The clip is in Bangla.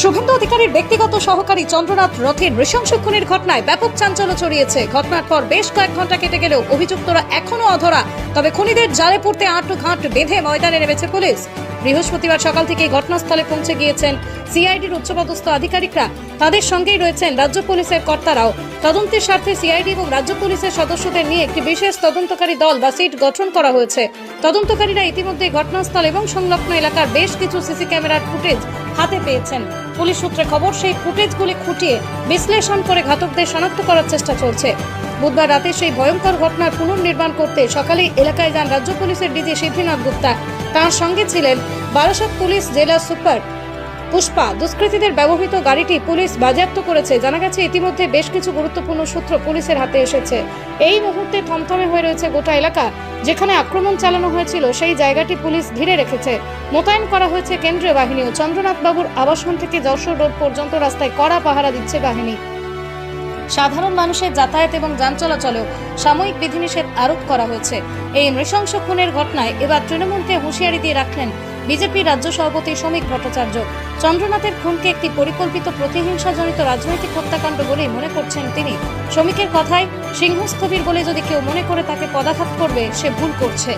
শুভেন্দু অধিকারীর ব্যক্তিগত সহকারী চন্দ্রনাথ রথের নৃশংস খুনের ঘটনায় ব্যাপক চাঞ্চল্য ছড়িয়েছে। ঘটনার পর বেশ কয়েক ঘন্টা কেটে গেলেও অভিযুক্তরা এখনো অধরা। তবে খুনিদের জালে পড়তে আঁটঘাঁট বেঁধে ময়দানে নেমেছে পুলিশ। বৃহস্পতিবার সকাল থেকে ঘটনাস্থলে পৌঁছে গিয়েছেন সিআইডির উচ্চপদস্থ আধিকারিকরা। তাদের সঙ্গেই রয়েছেন রাজ্য পুলিশের কর্তারাও। তদন্তের স্বার্থে সিআইডি এবং রাজ্য পুলিশের সদস্যদের নিয়ে একটি বিশেষ তদন্তকারী দল বা সিট গঠন করা হয়েছে। তদন্তকারীরা ইতিমধ্যে ঘটনাস্থল এবং সংলগ্ন এলাকার বেশ কিছু সিসি ক্যামেরার ফুটেজ হাতে পেয়েছেন। পুলিশ সূত্রে খবর, সেই ফুটেজগুলি খুঁটিয়ে বিশ্লেষণ করে ঘাতকদের শনাক্ত করার চেষ্টা চলছে। বুধবার রাতে সেই ভয়ঙ্কর ঘটনার পুনর্নির্মাণ করতে সকালেই এলাকায় যান রাজ্য পুলিশের ডিজি সিদ্ধিনাথ গুপ্তা। তার সঙ্গে ছিলেন বারাসত পুলিশ জেলা সুপার পুষ্পা। দুষ্কৃতীদের ব্যবহৃত গাড়িটি পুলিশ বাজেয়াপ্ত করেছে। জানা গেছে ইতিমধ্যে বেশ কিছু গুরুত্বপূর্ণ সূত্র পুলিশের হাতে এসেছে। এই মুহূর্তে থমথমে হয়ে রয়েছে গোটা এলাকা। যেখানে আক্রমণ চালানো হয়েছিল সেই জায়গাটি পুলিশ ঘিরে রেখেছে। মোতায়েন করা হয়েছে কেন্দ্রীয় বাহিনীও। চন্দ্রনাথ বাবুর আবাসন থেকে যশোর রোড পর্যন্ত রাস্তায় কড়া পাহারা দিচ্ছে বাহিনী। সাধারণ মানুষের যাতায়াত এবং যান চলাচলেও সাময়িক বিধিনিষেধ আরোপ করা হয়েছে। এই নৃশংস খুনের ঘটনায় এবার তৃণমূলকে হুঁশিয়ারি দিয়ে রাখলেন বিজেপির রাজ্য সভাপতি শ্রমিক ভট্টাচার্য। চন্দ্রনাথের খুনকে একটি পরিকল্পিত প্রতিহিংসাজনিত রাজনৈতিক হত্যাকাণ্ড বলেই মনে করছেন তিনি। শ্রমিকের কথায়, সিংহস্থবির বলে যদি কেউ মনে করে তাকে পদাঘাত করবে, সে ভুল করছে।